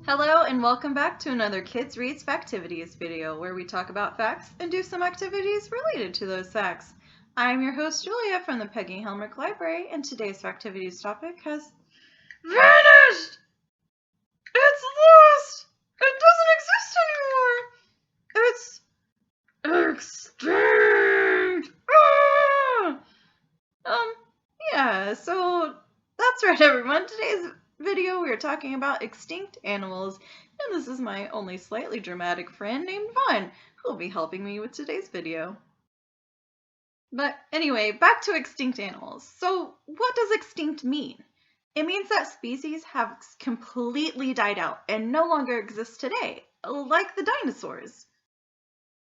Hello and welcome back to another Kids Reads Factivities video where we talk about facts and do some activities related to those facts. I'm your host Julia from the Peggy Helmrich Library, and today's Factivities topic has vanished! It's lost! It doesn't exist anymore! It's extinct! Yeah, so that's right everyone. Today's video we are talking about extinct animals, and this is my only slightly dramatic friend named Vaughn, who will be helping me with today's video. But anyway, back to extinct animals. So what does extinct mean? It means that species have completely died out and no longer exist today, like the dinosaurs.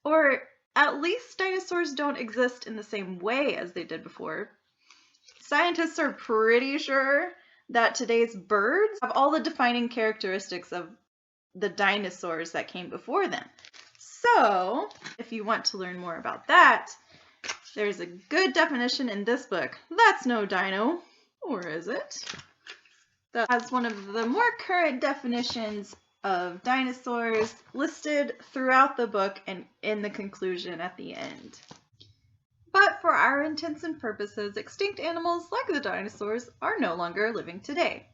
Or at least dinosaurs don't exist in the same way as they did before. Scientists are pretty sure that today's birds have all the defining characteristics of the dinosaurs that came before them. So, if you want to learn more about that, there's a good definition in this book. That's no dino, or is it? That has one of the more current definitions of dinosaurs listed throughout the book and in the conclusion at the end. But for our intents and purposes, extinct animals like the dinosaurs are no longer living today.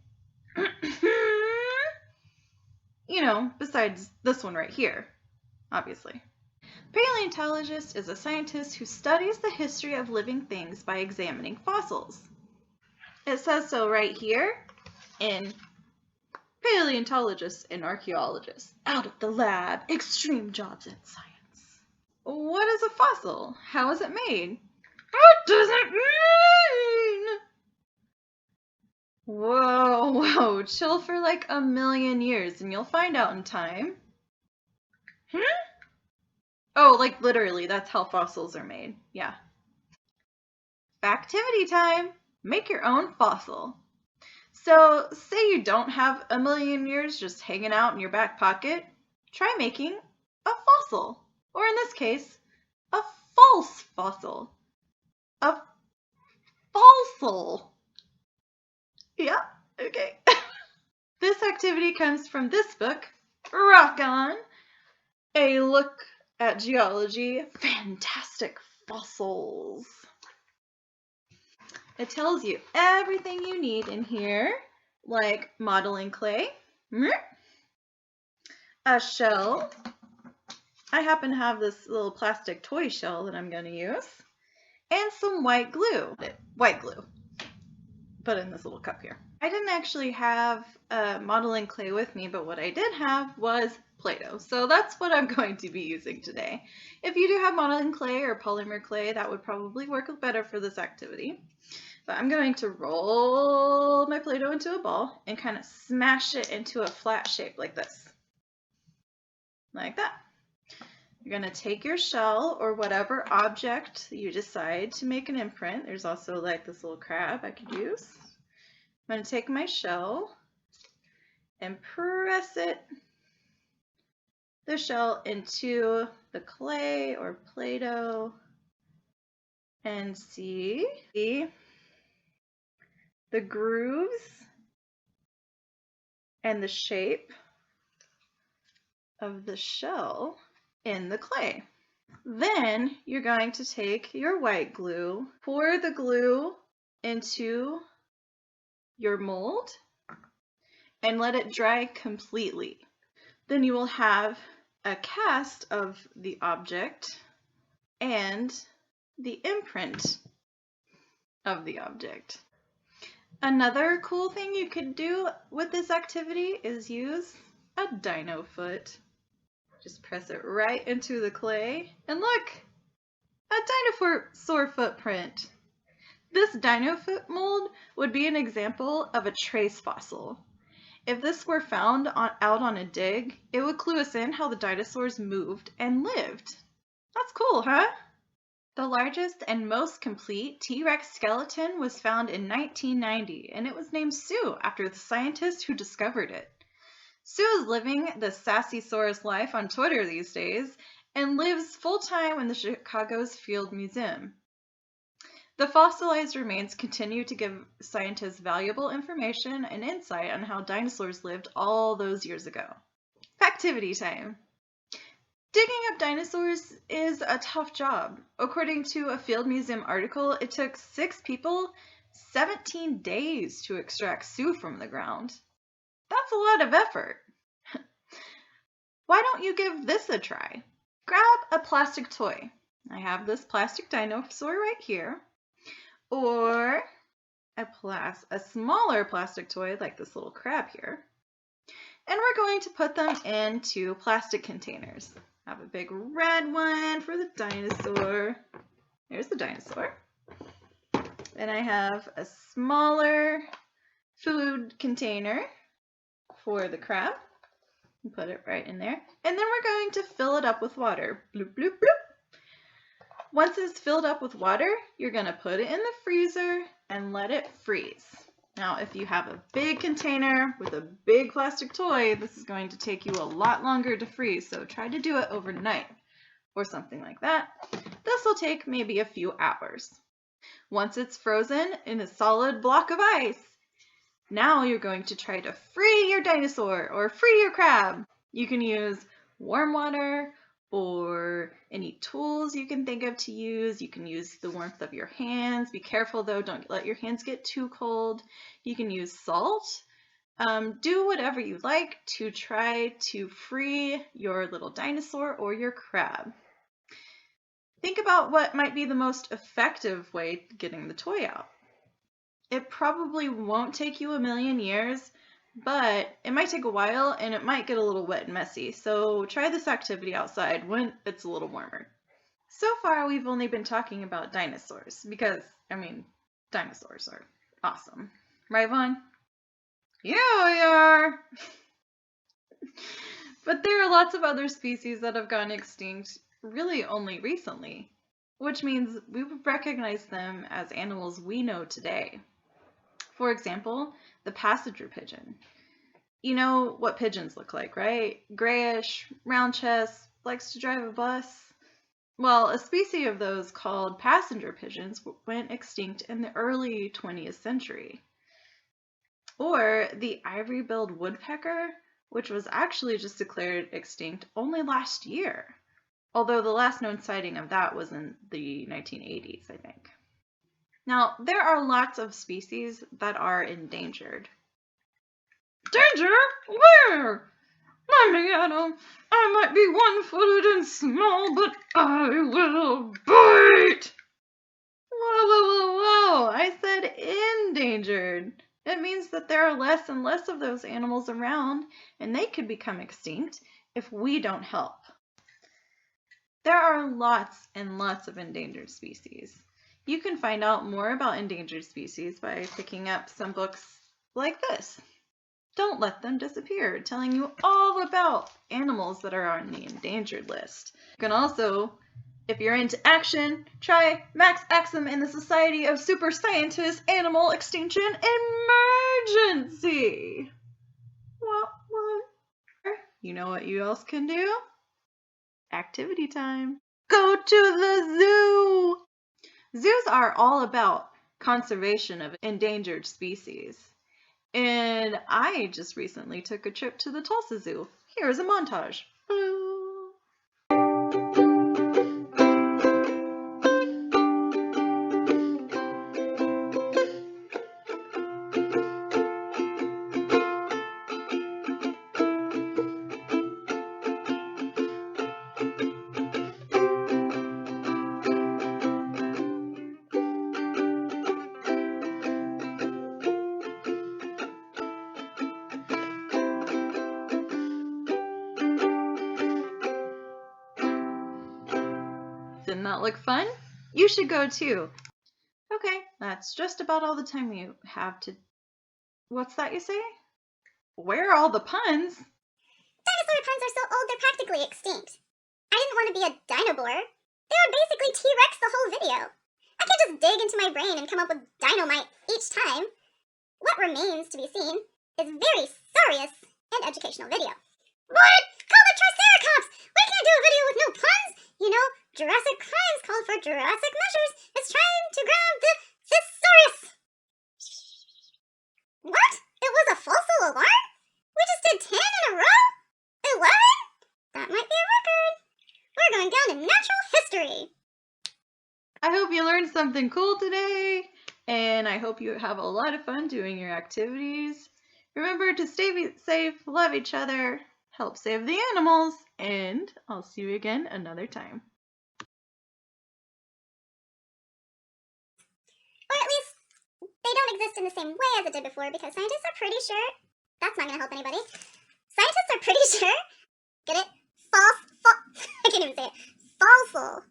You know, besides this one right here, obviously. Paleontologist is a scientist who studies the history of living things by examining fossils. It says so right here in Paleontologists and Archaeologists out of the lab, extreme jobs in science. What is a fossil? How is it made? What does it mean? Whoa, chill for like a million years and you'll find out in time. Oh, like literally, that's how fossils are made. Yeah. Factivity time! Make your own fossil. So, say you don't have a million years just hanging out in your back pocket. Try making a fossil. Or in this case, a false fossil. A fossil. Yeah, okay. This activity comes from this book, Rock On, A Look at Geology, Fantastic Fossils. It tells you everything you need in here, like modeling clay, a shell. I happen to have this little plastic toy shell that I'm going to use, and some white glue. Put in this little cup here. I didn't actually have modeling clay with me, but what I did have was Play-Doh, so that's what I'm going to be using today. If you do have modeling clay or polymer clay, that would probably work better for this activity. But I'm going to roll my Play-Doh into a ball and kind of smash it into a flat shape like this. Like that. You're going to take your shell or whatever object you decide to make an imprint. There's also like this little crab I could use. I'm going to take my shell and press the shell into the clay or Play-Doh and see the grooves and the shape of the shell in the clay. Then you're going to take your white glue, pour the glue into your mold, and let it dry completely. Then you will have a cast of the object and the imprint of the object. Another cool thing you could do with this activity is use a dino foot. Just press it right into the clay, and look, a dinosaur footprint. This dino foot mold would be an example of a trace fossil. If this were found out on a dig, it would clue us in how the dinosaurs moved and lived. That's cool, huh? The largest and most complete T-Rex skeleton was found in 1990, and it was named Sue after the scientist who discovered it. Sue is living the Sassysaurus life on Twitter these days and lives full-time in the Chicago's Field Museum. The fossilized remains continue to give scientists valuable information and insight on how dinosaurs lived all those years ago. Factivity time. Digging up dinosaurs is a tough job. According to a Field Museum article, it took 6 people 17 days to extract Sue from the ground. That's a lot of effort. Why don't you give this a try? Grab a plastic toy. I have this plastic dinosaur right here. Or a smaller plastic toy like this little crab here. And we're going to put them into plastic containers. I have a big red one for the dinosaur. There's the dinosaur. And I have a smaller food container for the crab. Put it right in there. And then we're going to fill it up with water. Bloop, bloop, bloop. Once it's filled up with water, you're going to put it in the freezer and let it freeze. Now, if you have a big container with a big plastic toy, this is going to take you a lot longer to freeze, so try to do it overnight or something like that. This will take maybe a few hours. Once it's frozen in a solid block of ice, now you're going to try to free your dinosaur or free your crab. You can use warm water or any tools you can think of to use. You can use the warmth of your hands. Be careful though, don't let your hands get too cold. You can use salt. Do whatever you like to try to free your little dinosaur or your crab. Think about what might be the most effective way of getting the toy out. It probably won't take you a million years, but it might take a while and it might get a little wet and messy. So try this activity outside when it's a little warmer. So far, we've only been talking about dinosaurs because, dinosaurs are awesome. Right, Vaughn? Yeah, we are! But there are lots of other species that have gone extinct really only recently, which means we would recognize them as animals we know today. For example, the passenger pigeon. You know what pigeons look like, right? Grayish, round chest, likes to drive a bus. Well, a species of those called passenger pigeons went extinct in the early 20th century. Or the Ivory-Billed Woodpecker, which was actually just declared extinct only last year. Although the last known sighting of that was in the 1980s, I think. Now, there are lots of species that are endangered. Danger? Where? Let me at 'em. I might be one-footed and small, but I will bite! Whoa, whoa, whoa, whoa! I said endangered. It means that there are less and less of those animals around, and they could become extinct if we don't help. There are lots and lots of endangered species. You can find out more about endangered species by picking up some books like this. Don't Let Them Disappear, telling you all about animals that are on the endangered list. You can also, if you're into action, try Max Axum and the Society of Super Scientists Animal Extinction Emergency. What? You know what you else can do? Activity time. Go to the zoo! Zoos are all about conservation of endangered species. And I just recently took a trip to the Tulsa Zoo. Here's a montage. Didn't that look fun? You should go too. Okay, that's just about all the time we have to... What's that you say? Where are all the puns? Dinosaur puns are so old they're practically extinct. I didn't want to be a dinobore. They would basically T-Rex the whole video. I can't just dig into my brain and come up with dynamite each time. What remains to be seen is very serious and educational video. What? Call it Triceratops! We can't do a video with no puns! You know, Jurassic Crimes called for Jurassic measures. It's time to grab the thesaurus. What? It was a false alarm? We just did 10 in a row? 11? That might be a record. We're going down in natural history. I hope you learned something cool today, and I hope you have a lot of fun doing your activities. Remember to stay safe, love each other, help save the animals, and I'll see you again another time. Or at least they don't exist in the same way as it did before, because scientists are pretty sure. That's not going to help anybody. Scientists are pretty sure. Get it? I can't even say it. Fossil